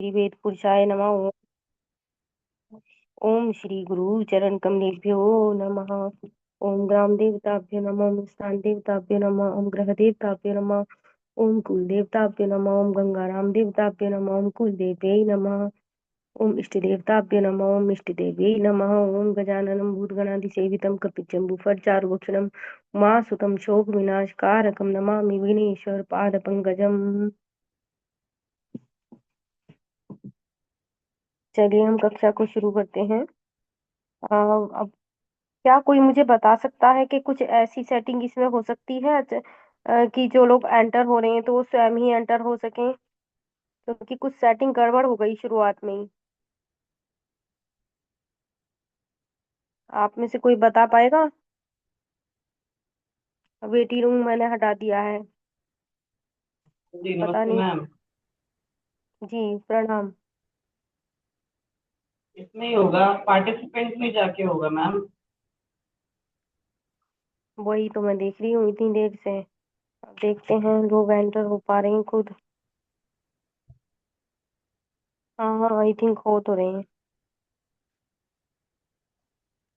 श्री वेद पुरुषाय नमः। ओम श्री गुरु चरण कमलेभ्यो नमः। ओम ग्राम देवताभ्यो नमः। ओम स्थान देवताभ्यो नमः। ओम ग्रह देवताभ्यो नमः। ओम कुल देवताभ्यो नमः। ओम गंगाराम देवताभ्यो नमः। ओम कुल देव्यै नमः। ओम इष्ट देवताभ्यो नमः। ओम इष्ट देव्यै नमः। ओम गजाननं भूतगणाधिसेवितं कपिचम्बुफलचारुभक्षणं उमासुतं शोकविनाशकारकं नमामि विघ्नेश्वर पादपङ्कजम्। चलिए हम कक्षा को शुरू करते हैं। अब क्या कोई मुझे बता सकता है कि कुछ ऐसी सेटिंग इसमें हो सकती है कि जो लोग एंटर हो रहे हैं तो वो स्वयं ही एंटर हो सकें, क्योंकि कुछ सेटिंग गड़बड़ हो गई शुरुआत में ही। आप में से कोई बता पाएगा? वेटिंग रूम मैंने हटा दिया है। जी पता नमस्ते नहीं। मैम। जी प्रणाम। इसमें ही होगा, पार्टिसिपेंट में जाके होगा मैम। वही तो मैं देख रही हूँ इतनी देर से। अब देखते हैं लोग एंटर हो पा रहे हैं खुद। हाँ हाँ, आई थिंक हो तो रहे हैं।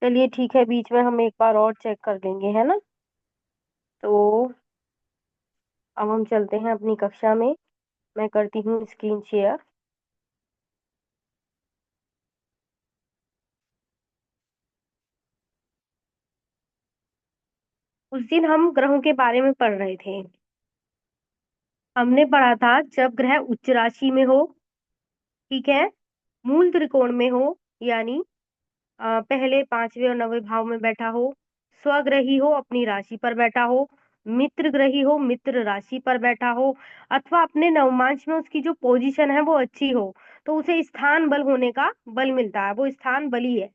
चलिए ठीक है, बीच में हम एक बार और चेक कर लेंगे, है ना। तो अब हम चलते हैं अपनी कक्षा में। मैं करती हूँ स्क्रीन शेयर। उस दिन हम ग्रहों के बारे में पढ़ रहे थे। हमने पढ़ा था जब ग्रह उच्च राशि में हो, ठीक है, मूल त्रिकोण में हो, यानी पहले पांचवें और नवें भाव में बैठा हो, स्वग्रही हो, अपनी राशि पर बैठा हो, मित्र ग्रही हो, मित्र राशि पर बैठा हो, अथवा अपने नवमांश में उसकी जो पोजीशन है वो अच्छी हो, तो उसे स्थान बल होने का बल मिलता है। वो स्थान बली है,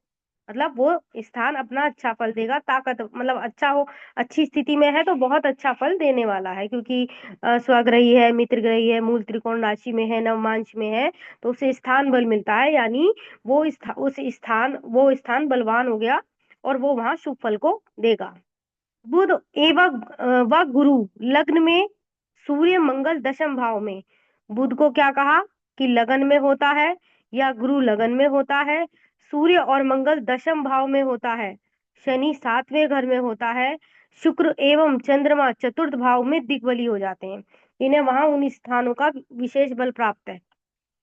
मतलब वो स्थान अपना अच्छा फल देगा, ताकत मतलब अच्छा हो, अच्छी स्थिति में है तो बहुत अच्छा फल देने वाला है, क्योंकि स्वग्रही है, मित्र ग्रही है, मूल त्रिकोण राशि में है, नवमांश में है, तो उसे स्थान बल मिलता है, यानी वो स्थान बलवान हो गया और वो वहां शुभ फल को देगा। बुध एवं व गुरु लग्न में, सूर्य मंगल दशम भाव में। बुध को क्या कहा कि लगन में होता है, या गुरु लगन में होता है, सूर्य और मंगल दशम भाव में होता है, शनि सातवें घर में होता है, शुक्र एवं चंद्रमा चतुर्थ भाव में दिग्बली हो जाते हैं। इन्हें वहां उन स्थानों का विशेष बल प्राप्त है।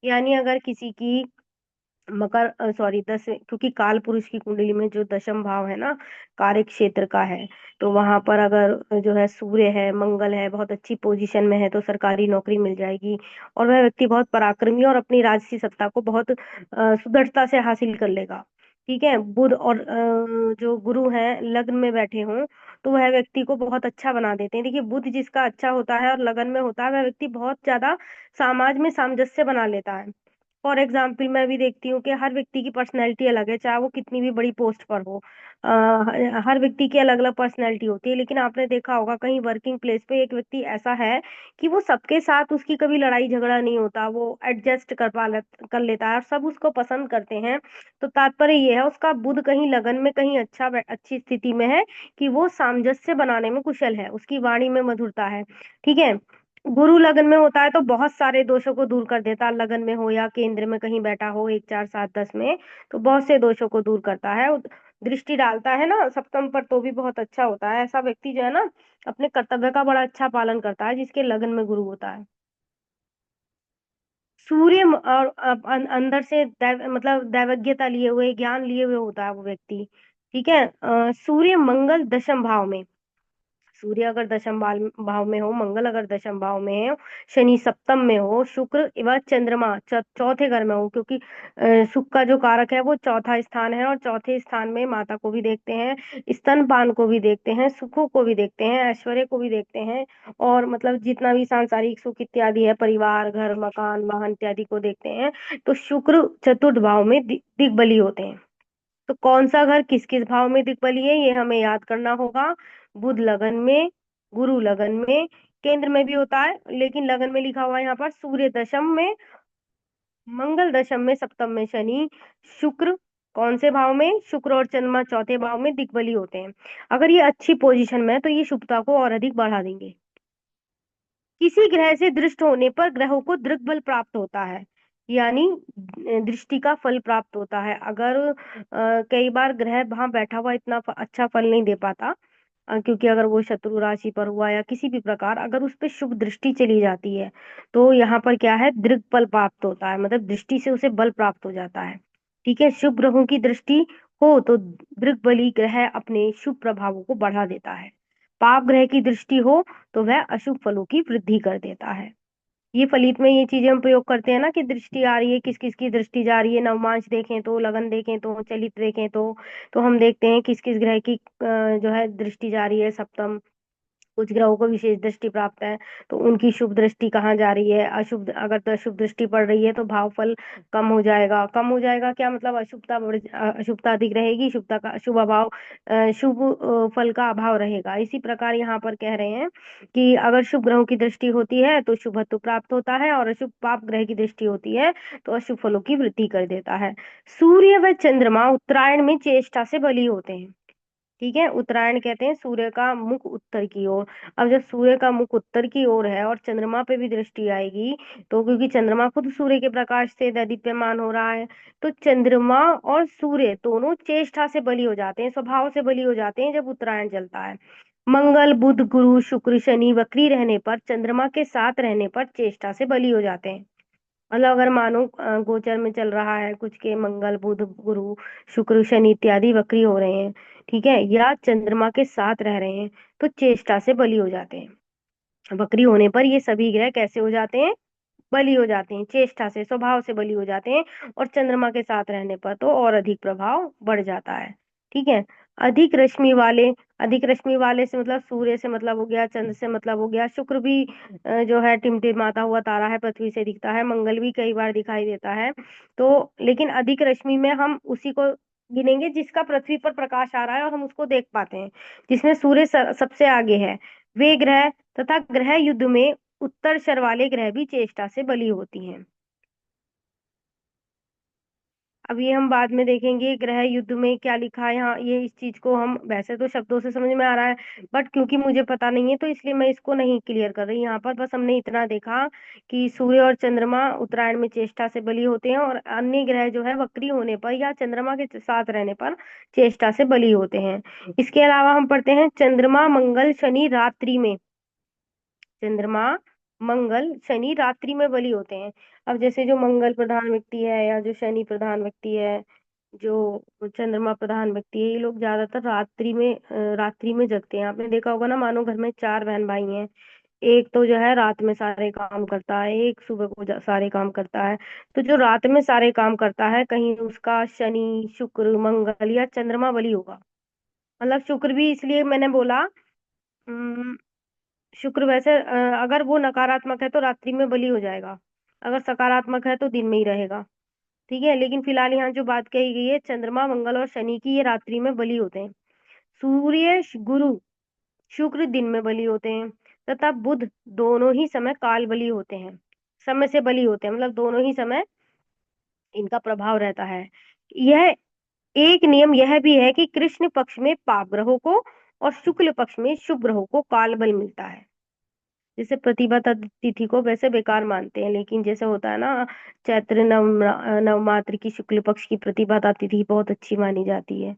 यानी अगर किसी की मकर सॉरी दस, क्योंकि काल पुरुष की कुंडली में जो दशम भाव है ना, कार्य क्षेत्र का है, तो वहां पर अगर जो है सूर्य है, मंगल है, बहुत अच्छी पोजीशन में है, तो सरकारी नौकरी मिल जाएगी। और वह व्यक्ति बहुत पराक्रमी और अपनी राजसी सत्ता को बहुत सुदृढ़ता से हासिल कर लेगा। ठीक है, बुध और जो गुरु हैं लग्न में बैठे हों, तो वह व्यक्ति को बहुत अच्छा बना देते हैं। देखिए, बुध जिसका अच्छा होता है और लगन में होता है, वह व्यक्ति बहुत ज्यादा समाज में सामंजस्य बना लेता है। फॉर एग्जाम्पल मैं भी देखती हूँ कि हर व्यक्ति की पर्सनैलिटी अलग है, चाहे वो कितनी भी बड़ी पोस्ट पर हो। हर व्यक्ति की अलग अलग पर्सनैलिटी होती है, लेकिन आपने देखा होगा कहीं वर्किंग प्लेस पे एक व्यक्ति ऐसा है कि वो सबके साथ, उसकी कभी लड़ाई झगड़ा नहीं होता, वो एडजस्ट कर लेता है और सब उसको पसंद करते हैं। तो तात्पर्य ये है, उसका बुध कहीं लगन में, कहीं अच्छी स्थिति में है कि वो सामंजस्य बनाने में कुशल है, उसकी वाणी में मधुरता है। ठीक है, गुरु लगन में होता है तो बहुत सारे दोषों को दूर कर देता है। लगन में हो या केंद्र में कहीं बैठा हो, 1 4 7 10 में, तो बहुत से दोषों को दूर करता है। दृष्टि डालता है ना सप्तम पर, तो भी बहुत अच्छा होता है। ऐसा व्यक्ति जो है ना, अपने कर्तव्य का बड़ा अच्छा पालन करता है, जिसके लगन में गुरु होता है। सूर्य और अंदर से मतलब दैवज्ञता लिए हुए, ज्ञान लिए हुए होता है वो व्यक्ति। ठीक है, सूर्य मंगल दशम भाव में। सूर्य अगर भाव में हो, मंगल अगर दशम भाव में हो, शनि सप्तम में हो, शुक्र व चंद्रमा चौथे घर में हो, क्योंकि सुख का जो कारक है वो चौथा स्थान है, और चौथे स्थान में माता को भी देखते हैं, स्तनपान को भी देखते हैं, सुखों को भी देखते हैं, ऐश्वर्य को भी देखते हैं, और मतलब जितना भी सांसारिक सुख इत्यादि है, परिवार, घर, मकान, वाहन इत्यादि को देखते हैं। तो शुक्र चतुर्थ भाव में दिग्बली होते हैं। तो कौन सा घर किस किस भाव में दिक्बली है, ये हमें याद करना होगा। बुध लगन में, गुरु लगन में, केंद्र में भी होता है, लेकिन लगन में लिखा हुआ है यहाँ पर, सूर्य दशम में, मंगल दशम में, सप्तम में शनि, शुक्र कौन से भाव में, शुक्र और चंद्रमा चौथे भाव में दिक्बली होते हैं। अगर ये अच्छी पोजीशन में है तो ये शुभता को और अधिक बढ़ा देंगे। किसी ग्रह से दृष्ट होने पर ग्रहों को दृक बल प्राप्त होता है। यानी दृष्टि का फल प्राप्त होता है। अगर कई बार ग्रह वहां बैठा हुआ इतना अच्छा फल नहीं दे पाता, क्योंकि अगर वो शत्रु राशि पर हुआ या किसी भी प्रकार अगर उस पे शुभ दृष्टि चली जाती है, तो यहाँ पर क्या है, दृक बल प्राप्त होता है, मतलब दृष्टि से उसे बल प्राप्त हो जाता है। ठीक है, शुभ ग्रहों की दृष्टि हो तो दृक बली ग्रह अपने शुभ प्रभावों को बढ़ा देता है। पाप ग्रह की दृष्टि हो तो वह अशुभ फलों की वृद्धि कर देता है। ये फलित में ये चीजें हम प्रयोग करते हैं ना, कि दृष्टि आ रही है, किस किस की दृष्टि जा रही है, नवमांश देखें तो, लगन देखें तो, चलित देखें तो हम देखते हैं किस किस ग्रह की जो है दृष्टि जा रही है सप्तम। कुछ ग्रहों को विशेष दृष्टि प्राप्त है, तो उनकी शुभ दृष्टि कहाँ जा रही है, अशुभ, अगर तो अशुभ दृष्टि पड़ रही है तो भाव फल कम हो जाएगा। कम हो जाएगा क्या मतलब, अशुभता अशुभता अधिक रहेगी, शुभता का शुभ अभाव, शुभ फल का अभाव रहेगा। इसी प्रकार यहाँ पर कह रहे हैं कि अगर शुभ ग्रहों की दृष्टि होती है तो शुभत्व प्राप्त होता है, और अशुभ पाप ग्रह की दृष्टि होती है तो अशुभ फलों की वृद्धि कर देता है। सूर्य व चंद्रमा उत्तरायण में चेष्टा से बली होते हैं। ठीक है, उत्तरायण कहते हैं सूर्य का मुख उत्तर की ओर। अब जब सूर्य का मुख उत्तर की ओर है और चंद्रमा पे भी दृष्टि आएगी, तो क्योंकि चंद्रमा खुद सूर्य के प्रकाश से दैदीप्यमान हो रहा है, तो चंद्रमा और सूर्य दोनों चेष्टा से बली हो जाते हैं, स्वभाव से बली हो जाते हैं जब उत्तरायण चलता है। मंगल बुध गुरु शुक्र शनि वक्री रहने पर, चंद्रमा के साथ रहने पर चेष्टा से बली हो जाते हैं। मतलब अगर मानो गोचर में चल रहा है कुछ के मंगल बुध गुरु शुक्र शनि इत्यादि वक्री हो रहे हैं, ठीक है, या चंद्रमा के साथ रह रहे हैं, तो चेष्टा से बली हो जाते हैं। वक्री होने पर ये सभी ग्रह कैसे हो जाते हैं, बली हो जाते हैं, चेष्टा से स्वभाव से बली हो जाते हैं। और चंद्रमा के साथ रहने पर तो और अधिक प्रभाव बढ़ जाता है। ठीक है, अधिक रश्मि वाले, अधिक रश्मि वाले से मतलब सूर्य से मतलब हो गया, चंद्र से मतलब हो गया, शुक्र भी जो है टिमटिमाता हुआ तारा है, पृथ्वी से दिखता है, मंगल भी कई बार दिखाई देता है। तो लेकिन अधिक रश्मि में हम उसी को गिनेंगे जिसका पृथ्वी पर प्रकाश आ रहा है और हम उसको देख पाते हैं, जिसमें सूर्य सबसे आगे है। वे ग्रह तथा ग्रह युद्ध में उत्तर शर वाले ग्रह भी चेष्टा से बली होती हैं। अब ये हम बाद में देखेंगे ग्रह युद्ध में क्या लिखा है यहाँ, ये इस चीज को हम वैसे तो शब्दों से समझ में आ रहा है, बट क्योंकि मुझे पता नहीं है तो इसलिए मैं इसको नहीं क्लियर कर रही यहाँ पर। बस हमने इतना देखा कि सूर्य और चंद्रमा उत्तरायण में चेष्टा से बली होते हैं, और अन्य ग्रह जो है वक्री होने पर या चंद्रमा के साथ रहने पर चेष्टा से बली होते हैं। इसके अलावा हम पढ़ते हैं चंद्रमा मंगल शनि रात्रि में, चंद्रमा मंगल शनि रात्रि में बली होते हैं। अब जैसे जो मंगल प्रधान व्यक्ति है या जो शनि प्रधान व्यक्ति है, जो चंद्रमा प्रधान व्यक्ति है, ये लोग ज्यादातर रात्रि में जगते हैं। आपने देखा होगा ना, मानो घर में चार बहन भाई हैं, एक तो जो है रात में सारे काम करता है, एक सुबह को सारे काम करता है। तो जो रात में सारे काम करता है, कहीं उसका शनि शुक्र मंगल या चंद्रमा बली होगा। मतलब शुक्र भी इसलिए मैंने बोला, शुक्र वैसे अगर वो नकारात्मक है तो रात्रि में बली हो जाएगा, अगर सकारात्मक है तो दिन में ही रहेगा। ठीक है, लेकिन फिलहाल यहाँ जो बात कही गई है, चंद्रमा मंगल और शनि की, ये रात्रि में बली होते हैं। सूर्य गुरु शुक्र दिन में बली होते हैं, तथा बुध दोनों ही समय काल बली होते हैं, समय से बली होते हैं, मतलब दोनों ही समय इनका प्रभाव रहता है। यह एक नियम यह भी है कि कृष्ण पक्ष में पाप ग्रहों को और शुक्ल पक्ष में शुभ ग्रहों को काल बल मिलता है। जैसे प्रतिभा तिथि को वैसे बेकार मानते हैं, लेकिन जैसे होता है ना, चैत्र नवमात्र की शुक्ल पक्ष की प्रतिपदा तिथि बहुत अच्छी मानी जाती है।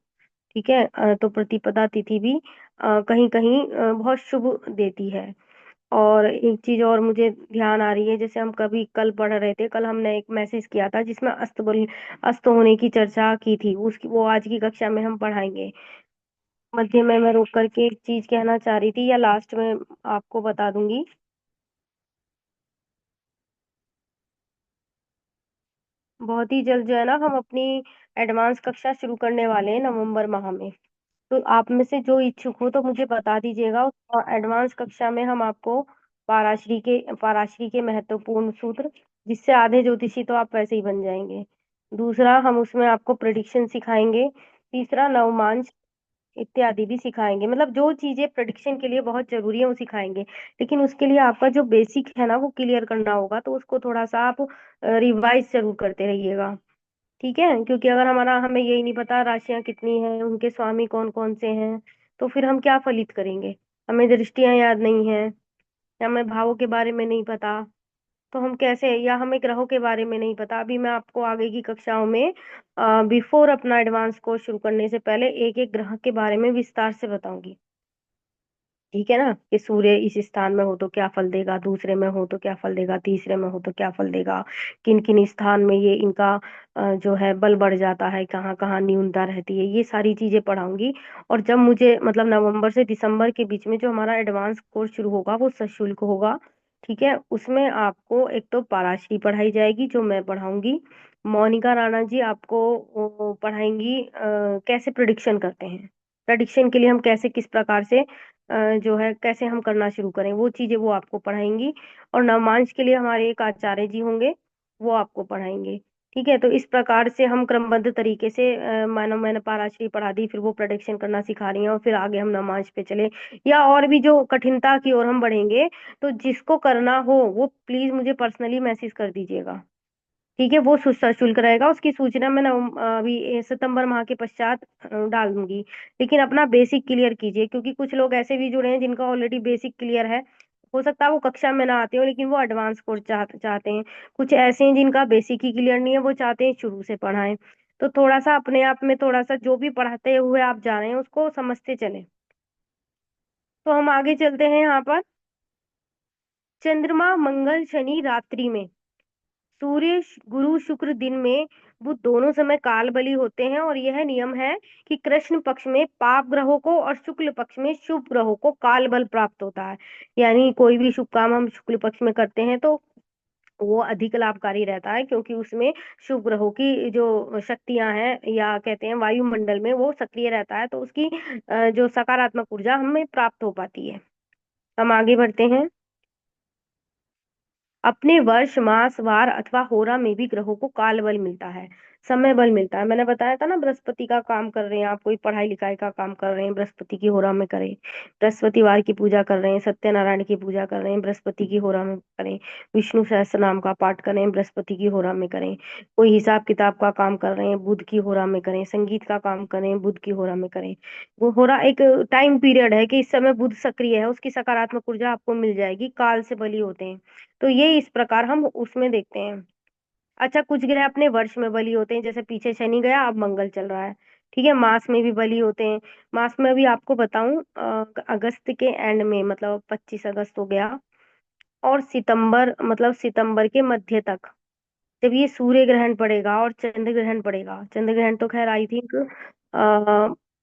ठीक है, तो प्रतिपदा तिथि भी कहीं कहीं बहुत शुभ देती है। और एक चीज और मुझे ध्यान आ रही है, जैसे हम कभी कल पढ़ रहे थे, कल हमने एक मैसेज किया था जिसमें अस्त होने की चर्चा की थी, उसकी वो आज की कक्षा में हम पढ़ाएंगे। मध्य में मैं रोक करके एक चीज कहना चाह रही थी, या लास्ट में आपको बता दूंगी। बहुत ही जल्द जो है ना, हम अपनी एडवांस कक्षा शुरू करने वाले हैं नवंबर माह में। तो आप में से जो इच्छुक हो तो मुझे बता दीजिएगा। एडवांस कक्षा में हम आपको पाराशरी के महत्वपूर्ण सूत्र, जिससे आधे ज्योतिषी तो आप वैसे ही बन जाएंगे। दूसरा, हम उसमें आपको प्रिडिक्शन सिखाएंगे। तीसरा, नवमांश इत्यादि भी सिखाएंगे, मतलब जो चीजें प्रिडिक्शन के लिए बहुत जरूरी है वो सिखाएंगे। लेकिन उसके लिए आपका जो बेसिक है ना वो क्लियर करना होगा, तो उसको थोड़ा सा आप रिवाइज जरूर करते रहिएगा। ठीक है, क्योंकि अगर हमें यही नहीं पता राशियां कितनी हैं, उनके स्वामी कौन कौन से हैं, तो फिर हम क्या फलित करेंगे। हमें दृष्टियां याद नहीं है, हमें भावों के बारे में नहीं पता, तो हम कैसे, या हमें ग्रहों के बारे में नहीं पता, अभी मैं आपको आगे की कक्षाओं में बिफोर अपना एडवांस कोर्स शुरू करने से पहले एक एक ग्रह के बारे में विस्तार से बताऊंगी। ठीक है ना, कि सूर्य इस स्थान में हो तो क्या फल देगा, दूसरे में हो तो क्या फल देगा, तीसरे में हो तो क्या फल देगा, किन किन स्थान में ये इनका जो है बल बढ़ जाता है, कहाँ कहाँ न्यूनता रहती है, ये सारी चीजें पढ़ाऊंगी। और जब मुझे मतलब नवंबर से दिसंबर के बीच में जो हमारा एडवांस कोर्स शुरू होगा वो सशुल्क होगा। ठीक है, उसमें आपको एक तो पाराशरी पढ़ाई जाएगी जो मैं पढ़ाऊंगी, मोनिका राणा जी आपको पढ़ाएंगी कैसे प्रिडिक्शन करते हैं, प्रेडिक्शन के लिए हम कैसे किस प्रकार से जो है कैसे हम करना शुरू करें, वो चीजें वो आपको पढ़ाएंगी। और नवमांश के लिए हमारे एक आचार्य जी होंगे, वो आपको पढ़ाएंगे। ठीक है, तो इस प्रकार से हम क्रमबद्ध तरीके से मानो मैंने पाराशरी पढ़ा दी, फिर वो प्रोडिक्शन करना सिखा रही हैं, और फिर आगे हम नवमांश पे चले, या और भी जो कठिनता की ओर हम बढ़ेंगे, तो जिसको करना हो वो प्लीज मुझे पर्सनली मैसेज कर दीजिएगा। ठीक है, वो सशुल्क रहेगा, उसकी सूचना मैं अभी सितंबर माह के पश्चात डाल दूंगी। लेकिन अपना बेसिक क्लियर कीजिए, क्योंकि कुछ लोग ऐसे भी जुड़े हैं जिनका ऑलरेडी बेसिक क्लियर है, हो सकता है वो कक्षा में ना आते हो लेकिन वो एडवांस कोर्स चाहते हैं। कुछ ऐसे हैं जिनका बेसिक ही क्लियर नहीं है, वो चाहते हैं शुरू से पढ़ाएं। तो थोड़ा सा अपने आप में थोड़ा सा जो भी पढ़ाते हुए आप जा रहे हैं उसको समझते चले। तो हम आगे चलते हैं यहाँ पर। चंद्रमा मंगल शनि रात्रि में, सूर्य गुरु शुक्र दिन में, बुध दोनों समय काल बली होते हैं। और यह नियम है कि कृष्ण पक्ष में पाप ग्रहों को और शुक्ल पक्ष में शुभ ग्रहों को काल बल प्राप्त होता है। यानी कोई भी शुभ काम हम शुक्ल पक्ष में करते हैं तो वो अधिक लाभकारी रहता है, क्योंकि उसमें शुभ ग्रहों की जो शक्तियां हैं या कहते हैं वायुमंडल में वो सक्रिय रहता है, तो उसकी जो सकारात्मक ऊर्जा हमें प्राप्त हो पाती है। हम आगे बढ़ते हैं। अपने वर्ष मास वार अथवा होरा में भी ग्रहों को काल बल मिलता है, समय बल मिलता है। मैंने बताया था ना, बृहस्पति का काम कर रहे हैं आप, कोई पढ़ाई लिखाई का काम कर रहे हैं, बृहस्पति की होरा में करें। बृहस्पतिवार की पूजा कर रहे हैं, सत्यनारायण की पूजा कर रहे हैं, बृहस्पति की होरा में करें। विष्णु सहस्त्र नाम का पाठ करें, बृहस्पति की होरा में करें। कोई हिसाब किताब का काम कर रहे हैं, बुध की होरा में करें। संगीत का काम करें, बुध की होरा में करें। वो होरा एक टाइम पीरियड है कि इस समय बुध सक्रिय है, उसकी सकारात्मक ऊर्जा आपको मिल जाएगी, काल से बली होते हैं। तो ये इस प्रकार हम उसमें देखते हैं। अच्छा, कुछ ग्रह अपने वर्ष में बली होते हैं, जैसे पीछे शनि गया, अब मंगल चल रहा है। ठीक है, मास में भी बली होते हैं। मास में अभी आपको बताऊं, अगस्त के एंड में मतलब 25 अगस्त हो गया, और सितंबर मतलब सितंबर के मध्य तक जब ये सूर्य ग्रहण पड़ेगा और चंद्र ग्रहण पड़ेगा। चंद्र ग्रहण तो खैर आई थिंक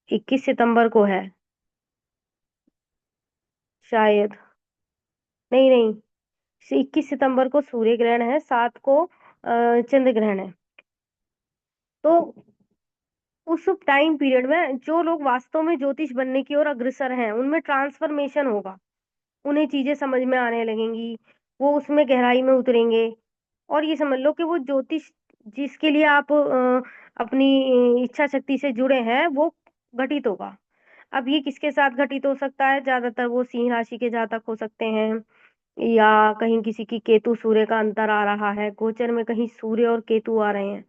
21 सितंबर को है शायद, नहीं नहीं, 21 सितंबर को सूर्य ग्रहण है, 7 को चंद्र ग्रहण है। तो उस टाइम पीरियड में जो लोग वास्तव में ज्योतिष बनने की ओर अग्रसर हैं उनमें ट्रांसफॉर्मेशन होगा, उन्हें चीजें समझ में आने लगेंगी, वो उसमें गहराई में उतरेंगे। और ये समझ लो कि वो ज्योतिष जिसके लिए आप अपनी इच्छा शक्ति से जुड़े हैं वो घटित होगा। अब ये किसके साथ घटित हो सकता है, ज्यादातर वो सिंह राशि के जातक हो सकते हैं, या कहीं किसी की केतु सूर्य का अंतर आ रहा है, गोचर में कहीं सूर्य और केतु आ रहे हैं।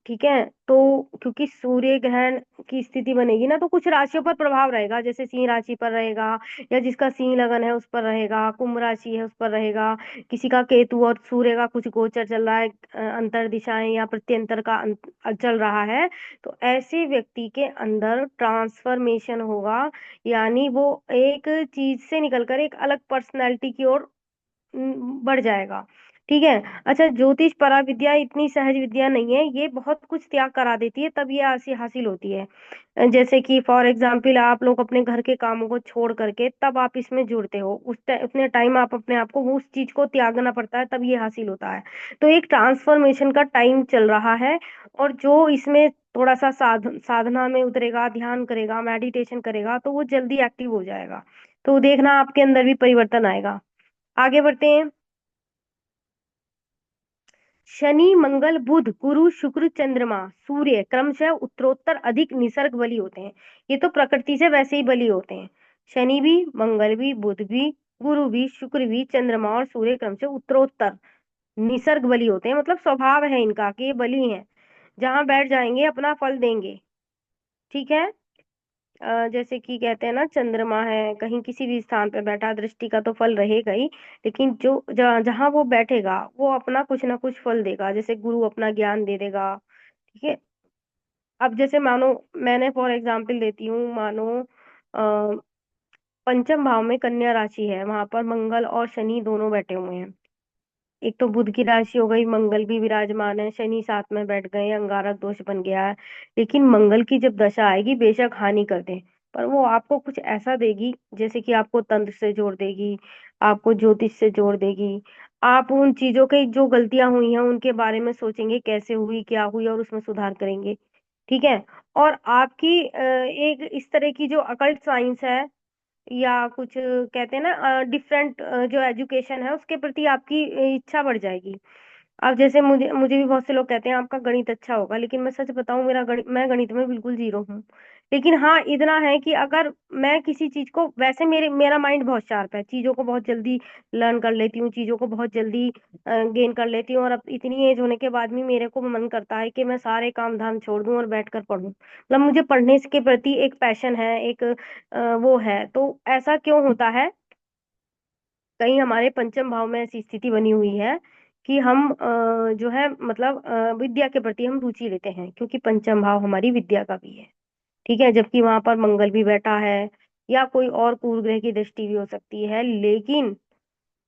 ठीक है, तो क्योंकि सूर्य ग्रहण की स्थिति बनेगी ना, तो कुछ राशियों पर प्रभाव रहेगा, जैसे सिंह राशि पर रहेगा, या जिसका सिंह लगन है उस पर रहेगा, कुंभ राशि है उस पर रहेगा। किसी का केतु और सूर्य का कुछ गोचर चल रहा है, अंतर दिशाएं या प्रत्यंतर का चल रहा है, तो ऐसे व्यक्ति के अंदर ट्रांसफॉर्मेशन होगा। यानी वो एक चीज से निकलकर एक अलग पर्सनैलिटी की ओर बढ़ जाएगा। ठीक है। अच्छा, ज्योतिष परा विद्या इतनी सहज विद्या नहीं है, ये बहुत कुछ त्याग करा देती है तब ये हासिल हासिल होती है। जैसे कि फॉर एग्जाम्पल आप लोग अपने घर के कामों को छोड़ करके तब आप इसमें जुड़ते हो, उतने टाइम आप अपने आप को वो उस चीज को त्यागना पड़ता है, तब ये हासिल होता है। तो एक ट्रांसफॉर्मेशन का टाइम चल रहा है, और जो इसमें थोड़ा सा साधना में उतरेगा, ध्यान करेगा, मेडिटेशन करेगा, तो वो जल्दी एक्टिव हो जाएगा। तो देखना आपके अंदर भी परिवर्तन आएगा। आगे बढ़ते हैं। शनि मंगल बुध गुरु शुक्र चंद्रमा सूर्य क्रमशः उत्तरोत्तर अधिक निसर्ग बली होते हैं। ये तो प्रकृति से वैसे ही बली होते हैं। शनि भी, मंगल भी, बुध भी, गुरु भी, शुक्र भी, चंद्रमा और सूर्य क्रमशः उत्तरोत्तर निसर्ग बली होते हैं, मतलब स्वभाव है इनका कि ये बली हैं, जहां बैठ जाएंगे अपना फल देंगे। ठीक है। जैसे कि कहते हैं ना, चंद्रमा है कहीं किसी भी स्थान पे बैठा, दृष्टि का तो फल रहेगा ही, लेकिन जो जहाँ वो बैठेगा वो अपना कुछ ना कुछ फल देगा, जैसे गुरु अपना ज्ञान दे देगा। ठीक है। अब जैसे मानो, मैंने फॉर एग्जाम्पल देती हूँ, मानो पंचम भाव में कन्या राशि है, वहां पर मंगल और शनि दोनों बैठे हुए हैं। एक तो बुध की राशि हो गई, मंगल भी विराजमान है, शनि साथ में बैठ गए, अंगारक दोष बन गया है। लेकिन मंगल की जब दशा आएगी, बेशक हानि कर दे, पर वो आपको कुछ ऐसा देगी, जैसे कि आपको तंत्र से जोड़ देगी, आपको ज्योतिष से जोड़ देगी। आप उन चीजों के जो गलतियां हुई हैं उनके बारे में सोचेंगे, कैसे हुई, क्या हुई, और उसमें सुधार करेंगे। ठीक है। और आपकी एक इस तरह की जो अकल्ट साइंस है, या कुछ कहते हैं ना डिफरेंट जो एजुकेशन है, उसके प्रति आपकी इच्छा बढ़ जाएगी। अब जैसे मुझे मुझे भी बहुत से लोग कहते हैं आपका गणित अच्छा होगा, लेकिन मैं सच बताऊं, मैं गणित में बिल्कुल जीरो हूँ। लेकिन हाँ, इतना है कि अगर मैं किसी चीज को, वैसे मेरा माइंड बहुत शार्प है, चीजों को बहुत जल्दी लर्न कर लेती हूँ, चीजों को बहुत जल्दी गेन कर लेती हूँ, और अब इतनी एज होने के बाद भी मेरे को मन करता है कि मैं सारे काम धाम छोड़ दूं और बैठकर पढूं। मतलब मुझे पढ़ने के प्रति एक पैशन है, एक वो है। तो ऐसा क्यों होता है, कहीं हमारे पंचम भाव में ऐसी स्थिति बनी हुई है कि हम जो है मतलब विद्या के प्रति हम रुचि लेते हैं, क्योंकि पंचम भाव हमारी विद्या का भी है। ठीक है। जबकि वहां पर मंगल भी बैठा है, या कोई और कुल ग्रह की दृष्टि भी हो सकती है, लेकिन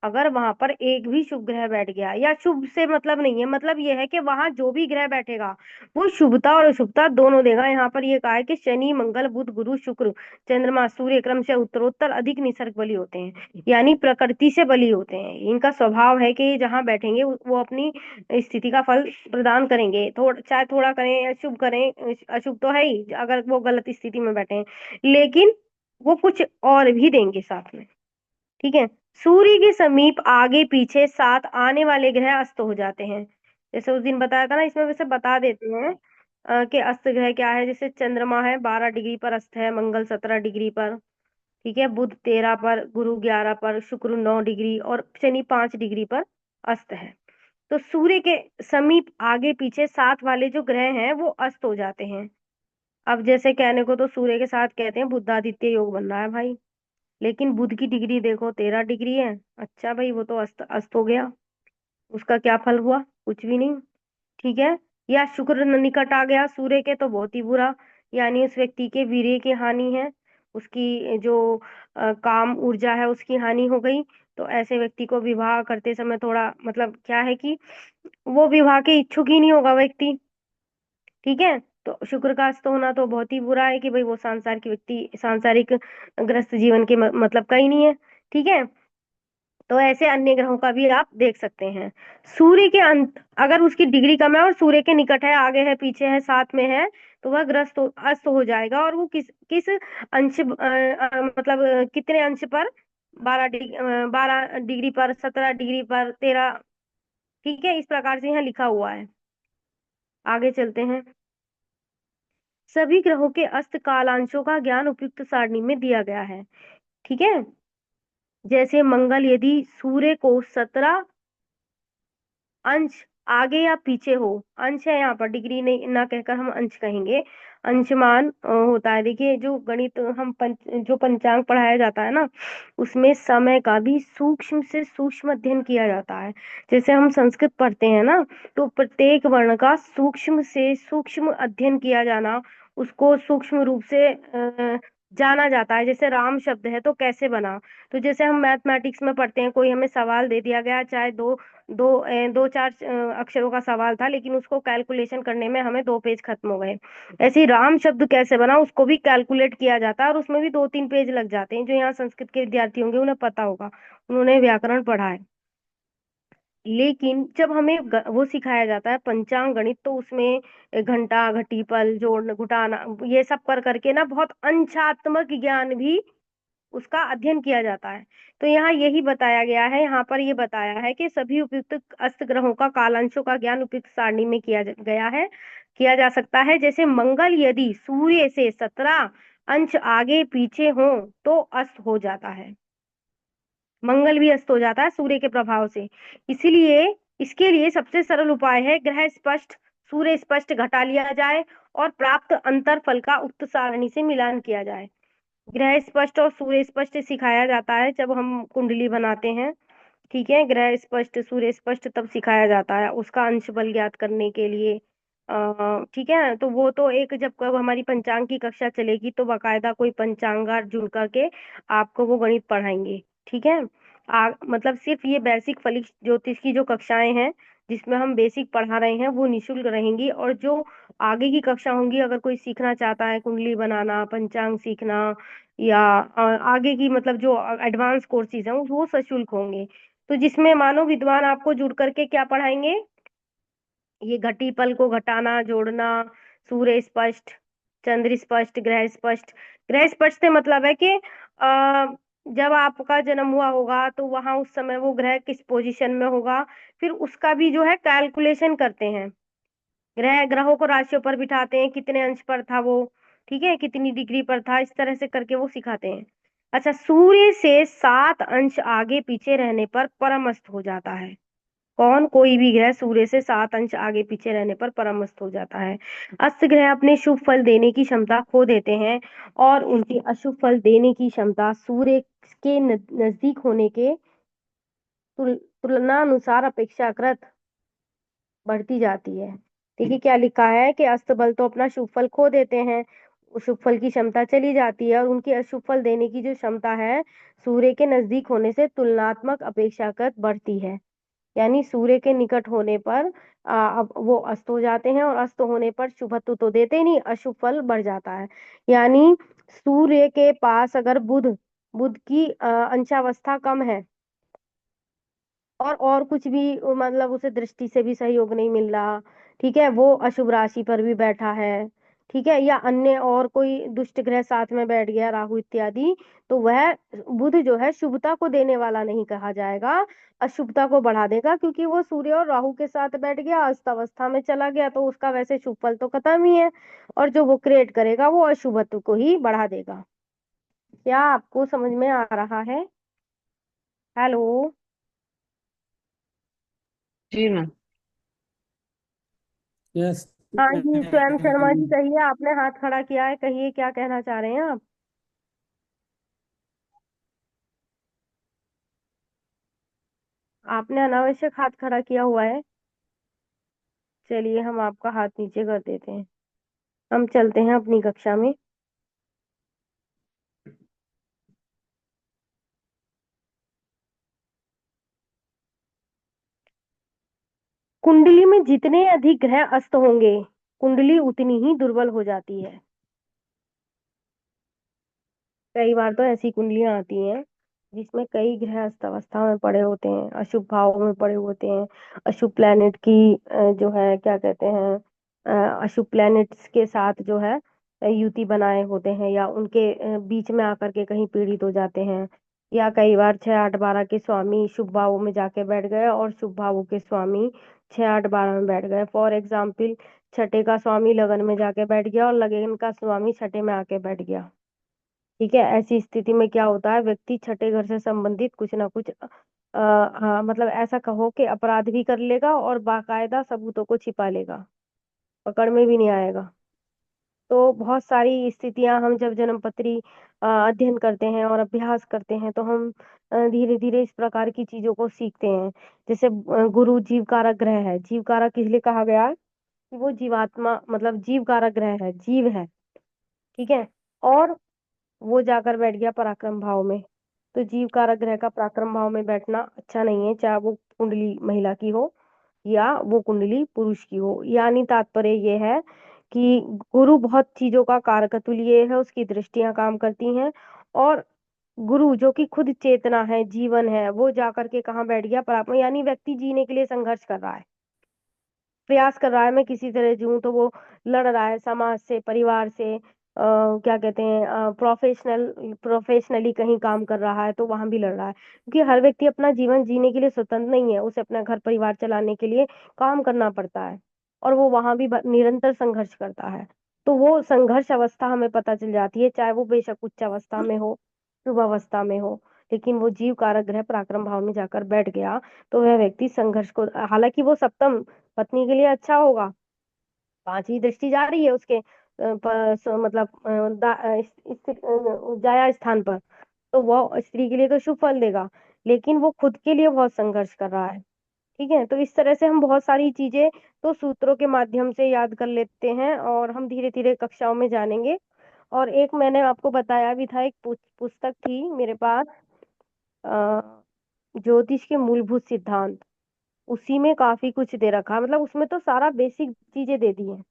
अगर वहां पर एक भी शुभ ग्रह बैठ गया, या शुभ से मतलब नहीं है, मतलब ये है कि वहां जो भी ग्रह बैठेगा वो शुभता और अशुभता दोनों देगा। यहाँ पर ये कहा है कि शनि मंगल बुध गुरु शुक्र चंद्रमा सूर्य क्रम से उत्तरोत्तर अधिक निसर्ग बली होते हैं, यानी प्रकृति से बली होते हैं। इनका स्वभाव है कि जहाँ बैठेंगे वो अपनी स्थिति का फल प्रदान करेंगे, चाहे थोड़ा करें या शुभ करें, अशुभ तो है ही अगर वो गलत स्थिति में बैठे हैं, लेकिन वो कुछ और भी देंगे साथ में। ठीक है। सूर्य के समीप आगे पीछे साथ आने वाले ग्रह अस्त हो जाते हैं। जैसे उस दिन बताया था ना, इसमें वैसे बता देते हैं कि अस्त ग्रह क्या है। जैसे चंद्रमा है 12 डिग्री पर अस्त है, मंगल 17 डिग्री पर। ठीक है। बुध 13 पर, गुरु 11 पर, शुक्र 9 डिग्री, और शनि 5 डिग्री पर अस्त है। तो सूर्य के समीप आगे पीछे साथ वाले जो ग्रह हैं वो अस्त हो जाते हैं। अब जैसे कहने को तो सूर्य के साथ कहते हैं बुधादित्य योग बन रहा है भाई, लेकिन बुध की डिग्री देखो 13 डिग्री है। अच्छा भाई, वो तो अस्त अस्त हो गया, उसका क्या फल हुआ, कुछ भी नहीं। ठीक है। या शुक्र निकट आ गया सूर्य के, तो बहुत ही बुरा, यानी उस व्यक्ति के वीर्य की हानि है, उसकी जो काम ऊर्जा है उसकी हानि हो गई। तो ऐसे व्यक्ति को विवाह करते समय थोड़ा मतलब क्या है कि वो विवाह के इच्छुक ही नहीं होगा व्यक्ति। ठीक है। तो शुक्र का अस्त होना तो बहुत ही बुरा है कि भाई वो सांसारिक ग्रस्त जीवन के मतलब का ही नहीं है। ठीक है। तो ऐसे अन्य ग्रहों का भी आप देख सकते हैं। सूर्य के अंत अगर उसकी डिग्री कम है और सूर्य के निकट है, आगे है, पीछे है, साथ में है, तो वह अस्त हो जाएगा। और वो किस किस अंश मतलब कितने अंश पर, 12 डिग्री पर, 17 डिग्री पर, 13। ठीक है। इस प्रकार से यहाँ लिखा हुआ है। आगे चलते हैं। सभी ग्रहों के अस्त कालांशों का ज्ञान उपयुक्त सारणी में दिया गया है। ठीक है। जैसे मंगल यदि सूर्य को 17 अंश आगे या पीछे हो, अंश है यहाँ पर, डिग्री नहीं ना कहकर हम अंश कहेंगे, अंशमान होता है। देखिए जो गणित हम जो पंचांग पढ़ाया जाता है ना, उसमें समय का भी सूक्ष्म से सूक्ष्म अध्ययन किया जाता है। जैसे हम संस्कृत पढ़ते हैं ना, तो प्रत्येक वर्ण का सूक्ष्म से सूक्ष्म अध्ययन किया जाना, उसको सूक्ष्म रूप से जाना जाता है। जैसे राम शब्द है तो कैसे बना, तो जैसे हम मैथमेटिक्स में पढ़ते हैं, कोई हमें सवाल दे दिया गया, चाहे दो चार अक्षरों का सवाल था, लेकिन उसको कैलकुलेशन करने में हमें 2 पेज खत्म हो गए। ऐसे ही राम शब्द कैसे बना उसको भी कैलकुलेट किया जाता है, और उसमें भी 2-3 पेज लग जाते हैं। जो यहाँ संस्कृत के विद्यार्थी होंगे उन्हें पता होगा, उन्होंने व्याकरण पढ़ा है। लेकिन जब हमें वो सिखाया जाता है पंचांग गणित, तो उसमें घंटा घटी पल जोड़ घटाना ये सब कर करके ना, बहुत अंशात्मक ज्ञान भी उसका अध्ययन किया जाता है। तो यहाँ यही बताया गया है, यहाँ पर ये बताया है कि सभी उपयुक्त अस्त ग्रहों का कालांशों का ज्ञान उपयुक्त सारणी में गया है, किया जा सकता है। जैसे मंगल यदि सूर्य से 17 अंश आगे पीछे हो तो अस्त हो जाता है, मंगल भी अस्त हो जाता है सूर्य के प्रभाव से। इसीलिए इसके लिए सबसे सरल उपाय है ग्रह स्पष्ट सूर्य स्पष्ट घटा लिया जाए और प्राप्त अंतरफल का उक्त सारणी से मिलान किया जाए। ग्रह स्पष्ट और सूर्य स्पष्ट सिखाया जाता है जब हम कुंडली बनाते हैं। ठीक है, ग्रह स्पष्ट सूर्य स्पष्ट तब सिखाया जाता है उसका अंश बल ज्ञात करने के लिए। ठीक है, तो वो तो एक जब कब हमारी पंचांग की कक्षा चलेगी तो बकायदा कोई पंचांगार जुड़ करके आपको वो गणित पढ़ाएंगे। ठीक है, मतलब सिर्फ ये बेसिक फलिक ज्योतिष की जो कक्षाएं हैं जिसमें हम बेसिक पढ़ा रहे हैं वो निशुल्क रहेंगी, और जो आगे की कक्षा होंगी, अगर कोई सीखना चाहता है कुंडली बनाना, पंचांग सीखना, या आगे की मतलब जो एडवांस कोर्सेज हैं वो सशुल्क होंगे। तो जिसमें मानो विद्वान आपको जुड़ करके क्या पढ़ाएंगे, ये घटी पल को घटाना, जोड़ना, सूर्य स्पष्ट, चंद्र स्पष्ट, ग्रह स्पष्ट। ग्रह स्पष्ट से मतलब है कि जब आपका जन्म हुआ होगा तो वहां उस समय वो ग्रह किस पोजीशन में होगा, फिर उसका भी जो है कैलकुलेशन करते हैं। ग्रहों को राशियों पर बिठाते हैं, कितने अंश पर था वो, ठीक है, कितनी डिग्री पर था, इस तरह से करके वो सिखाते हैं। अच्छा, सूर्य से 7 अंश आगे पीछे रहने पर परमस्त हो जाता है। कौन? कोई भी ग्रह सूर्य से 7 अंश आगे पीछे रहने पर परमस्त हो जाता है। अस्त ग्रह अपने शुभ फल देने की क्षमता खो देते हैं और उनकी अशुभ फल देने की क्षमता सूर्य के नजदीक होने के तुलनानुसार अपेक्षाकृत बढ़ती जाती है। देखिए क्या लिखा है कि अस्त बल तो अपना शुभ फल खो देते हैं, उस शुभ फल की क्षमता चली जाती है, और उनकी अशुभ फल देने की जो क्षमता है सूर्य के नजदीक होने से तुलनात्मक अपेक्षाकृत बढ़ती है। यानी सूर्य के निकट होने पर अब वो अस्त हो जाते हैं, और अस्त होने पर शुभत्व तो देते ही नहीं, अशुभ फल बढ़ जाता है। यानी सूर्य के पास अगर बुध बुध की अंशावस्था कम है, और कुछ भी मतलब उसे दृष्टि से भी सहयोग नहीं मिल रहा, ठीक है, वो अशुभ राशि पर भी बैठा है, ठीक है, या अन्य और कोई दुष्ट ग्रह साथ में बैठ गया, राहु इत्यादि, तो वह बुध जो है शुभता को देने वाला नहीं कहा जाएगा, अशुभता को बढ़ा देगा, क्योंकि वो सूर्य और राहु के साथ बैठ गया, अस्त अवस्था में चला गया, तो उसका वैसे शुभ फल तो खत्म ही है, और जो वो क्रिएट करेगा वो अशुभत्व को ही बढ़ा देगा। क्या आपको समझ में आ रहा है? हेलो। जी मैम। यस हाँ जी, स्वयं शर्मा जी कहिए, आपने हाथ खड़ा किया है, कहिए क्या कहना चाह रहे हैं आप? आपने अनावश्यक हाथ खड़ा किया हुआ है। चलिए हम आपका हाथ नीचे कर देते हैं, हम चलते हैं अपनी कक्षा में। कुंडली में जितने अधिक ग्रह अस्त होंगे कुंडली उतनी ही दुर्बल हो जाती है। कई बार तो ऐसी कुंडलियां आती हैं जिसमें कई ग्रह अस्त अवस्था में पड़े होते हैं, अशुभ भाव में पड़े होते हैं, अशुभ प्लैनेट की जो है क्या कहते हैं, अशुभ प्लैनेट्स के साथ जो है युति बनाए होते हैं, या उनके बीच में आकर के कहीं पीड़ित हो जाते हैं, या कई बार 6 8 12 के स्वामी शुभ भावों में जाके बैठ गए और शुभ भावों के स्वामी 6 8 12 में बैठ गए। फॉर एग्जाम्पल, छठे का स्वामी लगन में जाके बैठ गया और लगन का स्वामी छठे में आके बैठ गया। ठीक है, ऐसी स्थिति में क्या होता है, व्यक्ति छठे घर से संबंधित कुछ ना कुछ हाँ मतलब ऐसा कहो कि अपराध भी कर लेगा और बाकायदा सबूतों को छिपा लेगा, पकड़ में भी नहीं आएगा। तो बहुत सारी स्थितियां हम जब जन्मपत्री अध्ययन करते हैं और अभ्यास करते हैं तो हम धीरे धीरे इस प्रकार की चीजों को सीखते हैं। जैसे गुरु जीव कारक ग्रह है, जीव कारक इसलिए कहा गया है कि वो जीवात्मा मतलब जीव कारक ग्रह है, जीव है, ठीक है, और वो जाकर बैठ गया पराक्रम भाव में। तो जीव कारक ग्रह का पराक्रम भाव में बैठना अच्छा नहीं है, चाहे वो कुंडली महिला की हो या वो कुंडली पुरुष की हो। यानी तात्पर्य ये है कि गुरु बहुत चीजों का कारकतुल्य है, उसकी दृष्टियां काम करती हैं, और गुरु जो कि खुद चेतना है, जीवन है, वो जाकर के कहाँ बैठ गया, पराक्रम। यानी व्यक्ति जीने के लिए संघर्ष कर रहा है, प्रयास कर रहा है, मैं किसी तरह जीऊं, तो वो लड़ रहा है समाज से, परिवार से, क्या कहते हैं, प्रोफेशनली कहीं काम कर रहा है तो वहां भी लड़ रहा है, क्योंकि हर व्यक्ति अपना जीवन जीने के लिए स्वतंत्र नहीं है, उसे अपना घर परिवार चलाने के लिए काम करना पड़ता है, और वो वहां भी निरंतर संघर्ष करता है। तो वो संघर्ष अवस्था हमें पता चल जाती है, चाहे वो बेशक उच्च अवस्था में हो, शुभ अवस्था में हो, लेकिन वो जीव कारक ग्रह पराक्रम भाव में जाकर बैठ गया तो वह व्यक्ति संघर्ष को, हालांकि वो सप्तम पत्नी के लिए अच्छा होगा, पांचवी दृष्टि जा रही है उसके मतलब जाया स्थान पर, तो वो स्त्री के लिए तो शुभ फल देगा, लेकिन वो खुद के लिए बहुत संघर्ष कर रहा है। ठीक है, तो इस तरह से हम बहुत सारी चीजें तो सूत्रों के माध्यम से याद कर लेते हैं, और हम धीरे धीरे कक्षाओं में जानेंगे। और एक मैंने आपको बताया भी था, एक पुस्तक थी मेरे पास, अ, ज्योतिष के मूलभूत सिद्धांत, उसी में काफी कुछ दे रखा है, मतलब उसमें तो सारा बेसिक चीजें दे दी हैं।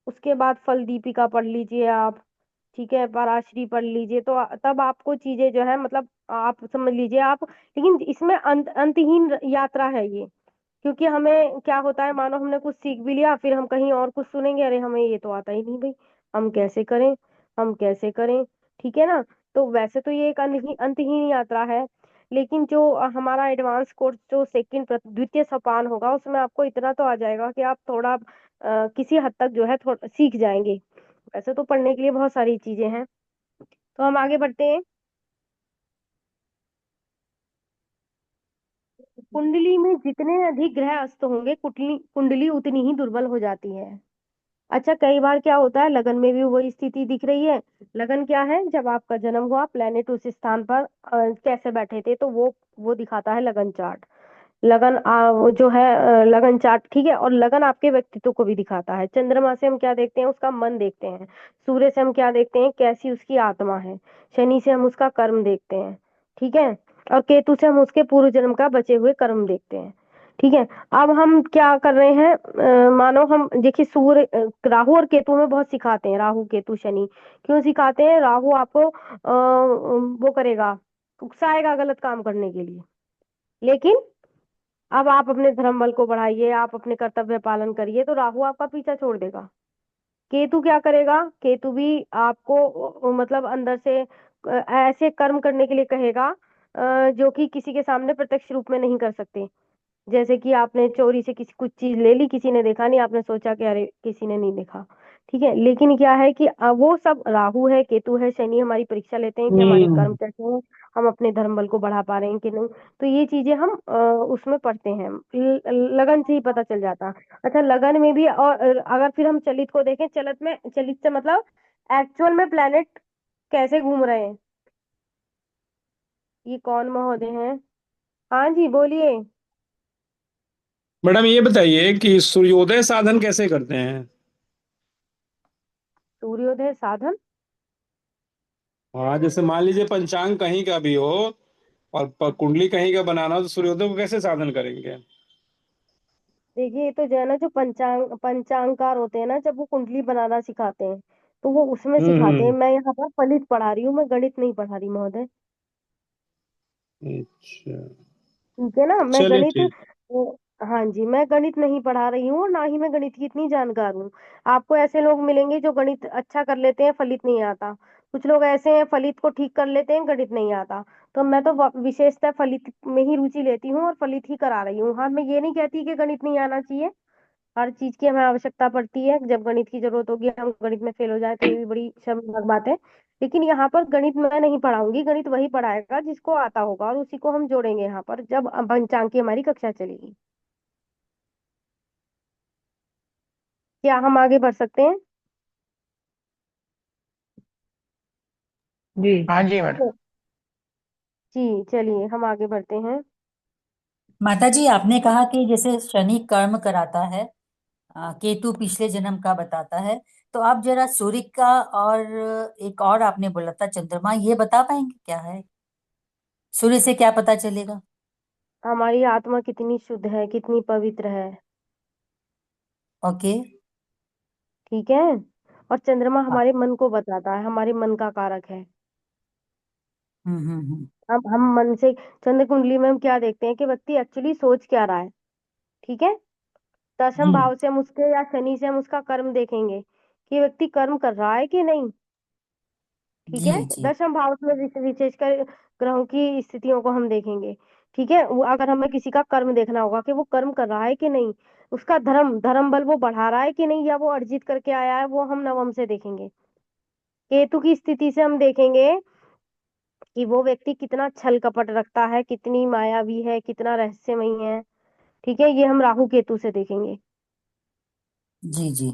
उसके बाद फल दीपिका पढ़ लीजिए आप, ठीक है, पराशरी पढ़ लीजिए, तो तब आपको चीजें जो है, मतलब आप समझ लीजिए आप। लेकिन इसमें अंतहीन यात्रा है ये, क्योंकि हमें क्या होता है, मानो हमने कुछ सीख भी लिया, फिर हम कहीं और कुछ सुनेंगे, अरे हमें ये तो आता ही नहीं भाई, हम कैसे करें, हम कैसे करें। ठीक है ना। तो वैसे तो ये एक अंतहीन यात्रा है, लेकिन जो हमारा एडवांस कोर्स जो सेकंड द्वितीय सोपान होगा, उसमें आपको इतना तो आ जाएगा कि आप थोड़ा किसी हद तक जो है थोड़ा सीख जाएंगे। वैसे तो पढ़ने के लिए बहुत सारी चीजें हैं, तो हम आगे बढ़ते हैं। कुंडली में जितने अधिक ग्रह अस्त होंगे, कुंडली कुंडली उतनी ही दुर्बल हो जाती है। अच्छा, कई बार क्या होता है, लगन में भी वही स्थिति दिख रही है। लगन क्या है, जब आपका जन्म हुआ, प्लेनेट उस स्थान पर कैसे बैठे थे, तो वो दिखाता है लगन चार्ट। लगन वो जो है लगन चार्ट, ठीक है। और लगन आपके व्यक्तित्व को भी दिखाता है। चंद्रमा से हम क्या देखते हैं, उसका मन देखते हैं। सूर्य से हम क्या देखते हैं, कैसी उसकी आत्मा है। शनि से हम उसका कर्म देखते हैं, ठीक है। और केतु से हम उसके पूर्व जन्म का बचे हुए कर्म देखते हैं, ठीक है। अब हम क्या कर रहे हैं, मानो हम देखिए, सूर्य राहु और केतु में बहुत सिखाते हैं, राहु केतु शनि। क्यों सिखाते हैं, राहु आपको वो करेगा, उकसाएगा गलत काम करने के लिए। लेकिन अब आप अपने धर्म बल को बढ़ाइए, आप अपने कर्तव्य पालन करिए, तो राहु आपका पीछा छोड़ देगा। केतु क्या करेगा, केतु भी आपको मतलब अंदर से ऐसे कर्म करने के लिए कहेगा जो कि किसी के सामने प्रत्यक्ष रूप में नहीं कर सकते। जैसे कि आपने चोरी से किसी कुछ चीज ले ली, किसी ने देखा नहीं, आपने सोचा कि अरे किसी ने नहीं देखा, ठीक है। लेकिन क्या है कि वो सब राहु है, केतु है, शनि हमारी परीक्षा लेते हैं कि हमारे कर्म हम्म। कैसे हैं, हम अपने धर्म बल को बढ़ा पा रहे हैं कि नहीं। तो ये चीजें हम उसमें पढ़ते हैं, लगन से ही पता चल जाता। अच्छा, लगन में भी, और अगर फिर हम चलित को देखें, चलित से मतलब एक्चुअल में प्लेनेट कैसे घूम रहे हैं। ये कौन महोदय हैं? हाँ जी, बोलिए। मैडम ये बताइए कि सूर्योदय साधन कैसे करते हैं। सूर्योदय साधन? हाँ, जैसे मान लीजिए पंचांग कहीं का भी हो और कुंडली कहीं का बनाना हो, तो सूर्योदय को कैसे साधन करेंगे। देखिए, ये तो जो है ना, जो पंचांगकार होते हैं ना, जब वो कुंडली बनाना सिखाते हैं, तो वो उसमें सिखाते हैं। हम्म। मैं यहाँ पर फलित पढ़ा रही हूँ, मैं गणित नहीं पढ़ा रही महोदय। अच्छा। ठीक है ना, मैं चलिए गणित ठीक। हाँ जी, मैं गणित नहीं पढ़ा रही हूँ, और ना ही मैं गणित की इतनी जानकार हूँ। आपको ऐसे लोग मिलेंगे जो गणित अच्छा कर लेते हैं, फलित नहीं आता। कुछ लोग ऐसे हैं, फलित को ठीक कर लेते हैं, गणित नहीं आता। तो मैं तो विशेषतः फलित में ही रुचि लेती हूँ, और फलित ही करा रही हूँ। हाँ, मैं ये नहीं कहती कि गणित नहीं आना चाहिए, हर चीज की हमें आवश्यकता पड़ती है। जब गणित की जरूरत होगी, हम गणित में फेल हो जाए, तो ये भी बड़ी शर्मनाक बात है। लेकिन यहाँ पर गणित मैं नहीं पढ़ाऊंगी, गणित वही पढ़ाएगा जिसको आता होगा, और उसी को हम जोड़ेंगे यहाँ पर जब पंचांग की हमारी कक्षा चलेगी। क्या हम आगे बढ़ सकते हैं? जी। हाँ जी मैडम। जी, चलिए हम आगे बढ़ते हैं। माता जी, आपने कहा कि जैसे शनि कर्म कराता है, केतु पिछले जन्म का बताता है, तो आप जरा सूर्य का और एक और आपने बोला था चंद्रमा, ये बता पाएंगे क्या है, सूर्य से क्या पता चलेगा। हमारी आत्मा कितनी शुद्ध है, कितनी पवित्र है, ओके। ठीक है। और चंद्रमा हाँ। हमारे मन को बताता है, हमारे मन का कारक है। हम्म। हम मन से, चंद्र कुंडली में हम क्या देखते हैं कि व्यक्ति एक्चुअली सोच क्या रहा है, ठीक है। दशम हम्म। भाव से हम उसके, या शनि से हम उसका कर्म देखेंगे कि व्यक्ति कर्म कर रहा है कि नहीं, ठीक जी है। जी। दशम भाव में विशेषकर ग्रहों की स्थितियों को हम देखेंगे, ठीक है। अगर हमें किसी का कर्म देखना होगा कि वो कर्म कर रहा है कि नहीं, उसका धर्म धर्म बल वो बढ़ा रहा है कि नहीं, या वो अर्जित करके आया है, वो हम नवम से देखेंगे। केतु की स्थिति से हम देखेंगे कि वो व्यक्ति कितना छल कपट रखता है, कितनी मायावी है, कितना रहस्यमयी है, ठीक है। ये हम राहु केतु से देखेंगे। जी जी।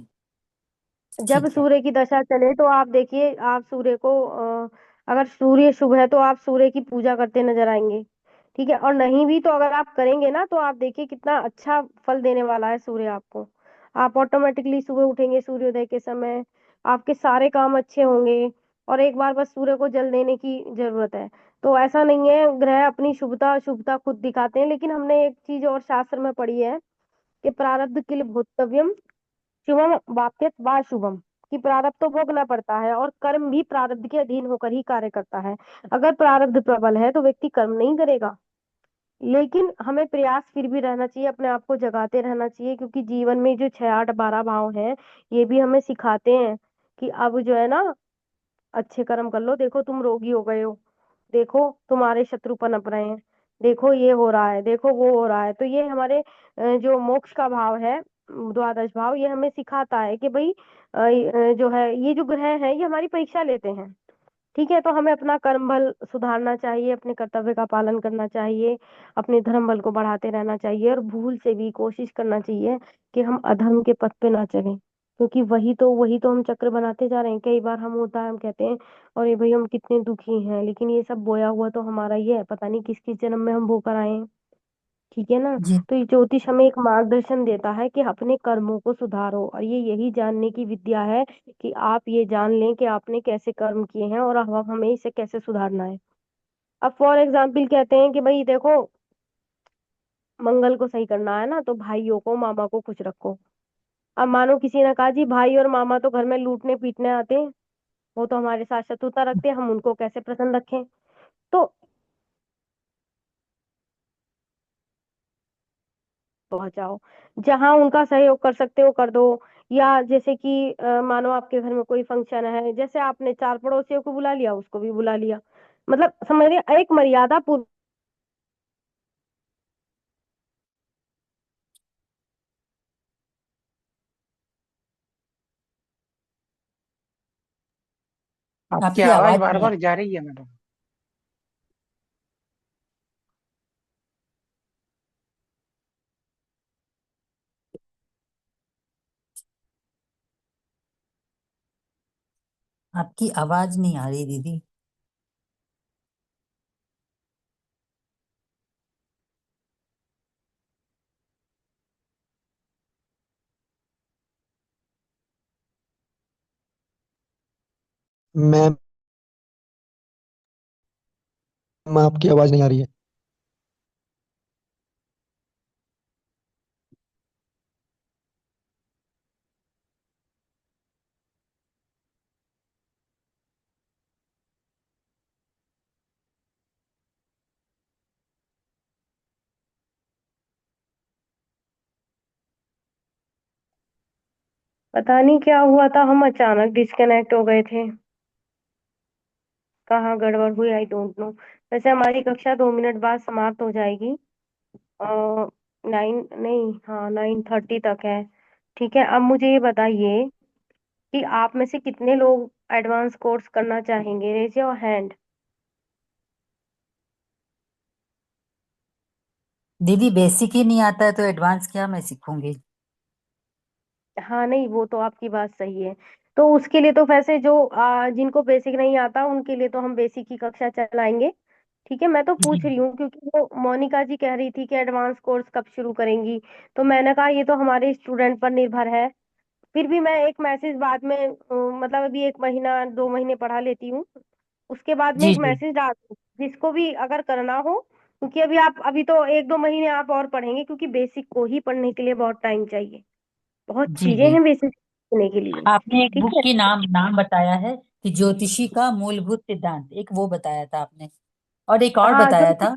जब ठीक है। सूर्य की दशा चले तो आप देखिए, आप सूर्य को अगर सूर्य शुभ है तो आप सूर्य की पूजा करते नजर आएंगे। ठीक है, और नहीं भी तो अगर आप करेंगे ना तो आप देखिए कितना अच्छा फल देने वाला है सूर्य आपको। आप ऑटोमेटिकली सुबह उठेंगे सूर्योदय के समय, आपके सारे काम अच्छे होंगे। और एक बार बस सूर्य को जल देने की जरूरत है। तो ऐसा नहीं है, ग्रह अपनी शुभता अशुभता खुद दिखाते हैं, लेकिन हमने एक चीज और शास्त्र में पढ़ी है कि प्रारब्ध किल भोक्तव्यम शुभम वाप्यत वा शुभम, कि प्रारब्ध तो भोगना पड़ता है और कर्म भी प्रारब्ध के अधीन होकर ही कार्य करता है। अगर प्रारब्ध प्रबल है तो व्यक्ति कर्म नहीं करेगा, लेकिन हमें प्रयास फिर भी रहना चाहिए, अपने आप को जगाते रहना चाहिए, क्योंकि जीवन में जो 6 8 12 भाव हैं ये भी हमें सिखाते हैं कि अब जो है ना, अच्छे कर्म कर लो। देखो तुम रोगी हो गए हो, देखो तुम्हारे शत्रु पनप रहे हैं, देखो ये हो रहा है, देखो वो हो रहा है। तो ये हमारे जो मोक्ष का भाव है, द्वादश भाव, ये हमें सिखाता है कि भाई जो है ये जो ग्रह है ये हमारी परीक्षा लेते हैं। ठीक है, तो हमें अपना कर्म बल सुधारना चाहिए, अपने कर्तव्य का पालन करना चाहिए, अपने धर्म बल को बढ़ाते रहना चाहिए, और भूल से भी कोशिश करना चाहिए कि हम अधर्म के पथ पे ना चलें, क्योंकि वही तो हम चक्र बनाते जा रहे हैं। कई बार हम होता है हम कहते हैं और ये भाई हम कितने दुखी हैं, लेकिन ये सब बोया हुआ तो हमारा ही है, पता नहीं किस किस जन्म में हम होकर आए हैं। ठीक है ना। जी तो ये ज्योतिष हमें एक मार्गदर्शन देता है कि अपने कर्मों को सुधारो, और ये यही जानने की विद्या है कि आप ये जान लें कि आपने कैसे कर्म किए हैं और अब हमें इसे कैसे सुधारना है। अब फॉर एग्जाम्पल कहते हैं कि भाई देखो, मंगल को सही करना है ना तो भाइयों को मामा को खुश रखो। अब मानो किसी ने कहा जी भाई और मामा तो घर में लूटने पीटने आते हैं, वो तो हमारे साथ शत्रुता रखते हैं, हम उनको कैसे प्रसन्न रखें। तो पहुंचाओ, जहां उनका सहयोग कर सकते हो कर दो। या जैसे कि मानो आपके घर में कोई फंक्शन है, जैसे आपने 4 पड़ोसियों को बुला लिया, उसको भी बुला लिया, मतलब समझ रहे, एक मर्यादा पूर्व। आपकी आपकी आवाज आवाज बार नहीं आ बार जा रही है मैडम। आपकी आवाज नहीं आ रही दीदी। मैम, आपकी आवाज नहीं आ रही है। पता नहीं क्या हुआ था, हम अचानक डिस्कनेक्ट हो गए थे, कहाँ गड़बड़ हुई आई डोंट नो। वैसे हमारी कक्षा 2 मिनट बाद समाप्त हो जाएगी। 9 नहीं, हाँ 9:30 तक है। ठीक है, अब मुझे ये बताइए कि आप में से कितने लोग एडवांस कोर्स करना चाहेंगे, रेज योर हैंड। दीदी बेसिक ही नहीं आता है तो एडवांस क्या मैं सीखूंगी। हाँ नहीं, वो तो आपकी बात सही है। तो उसके लिए तो वैसे जो जिनको बेसिक नहीं आता उनके लिए तो हम बेसिक की कक्षा चलाएंगे। ठीक है, मैं तो जी पूछ रही हूँ क्योंकि वो मोनिका जी कह रही थी कि एडवांस कोर्स कब शुरू करेंगी। तो मैंने कहा ये तो हमारे स्टूडेंट पर निर्भर है। फिर भी मैं एक मैसेज बाद में मतलब अभी 1 महीना 2 महीने पढ़ा लेती हूँ, उसके बाद में जी एक जी मैसेज डाल दूँ जिसको भी अगर करना हो। क्योंकि अभी आप अभी तो 1 2 महीने आप और पढ़ेंगे, क्योंकि बेसिक को ही पढ़ने के लिए बहुत टाइम चाहिए, बहुत जी चीजें जी। हैं बेसिक सीखने के लिए। आपने एक ठीक बुक है, की नाम बताया है कि ज्योतिषी का मूलभूत सिद्धांत, एक वो बताया था आपने, और एक और हाँ बताया जो था।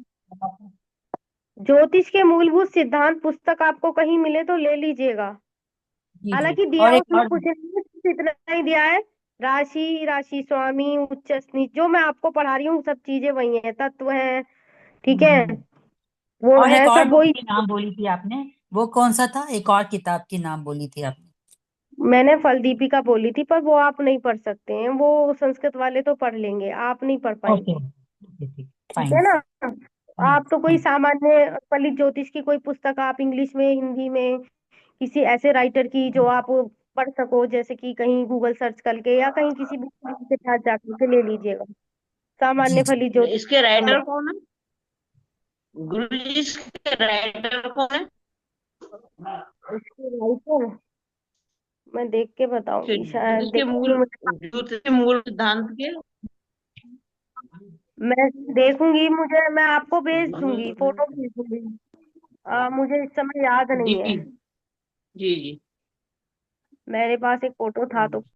ज्योतिष के मूलभूत सिद्धांत पुस्तक आपको कहीं मिले तो ले लीजिएगा। जी जी। हालांकि दिया और एक उसमें और। कुछ नहीं है, सिर्फ इतना ही दिया है, राशि राशि स्वामी उच्च नीच, जो मैं आपको पढ़ा रही हूँ सब चीजें वही है, तत्व है। ठीक है, हम्म। वो और एक है और सब बुक वही। की नाम बोली थी आपने, वो कौन सा था? एक और किताब की नाम बोली थी आपने। मैंने फल दीपिका बोली थी, पर वो आप नहीं पढ़ सकते हैं, वो संस्कृत वाले तो पढ़ लेंगे, आप नहीं पढ़ ओके पाएंगे। ओके ठीक, ठीक फाइन। है ना। आप तो कोई फाइन। सामान्य फलित ज्योतिष की कोई पुस्तक आप इंग्लिश में हिंदी में किसी ऐसे राइटर की जो आप पढ़ सको, जैसे कि कहीं गूगल सर्च करके या कहीं किसी बुक के साथ जाकर के ले लीजिएगा। जी सामान्य जी फली ज्योति इसके प्रकाश। राइटर कौन है? गुरु जी, इसके राइटर कौन है? इसके राइटर मैं देख के बताऊंगी, शायद इसके देखूंगी मूल, मुझे। दूसरे मूल सिद्धांत के। मैं देखूंगी, मुझे मैं आपको भेज दूंगी, फोटो भेज दूंगी। मुझे इस समय याद जी नहीं है। जी जी। मेरे पास एक फोटो था तो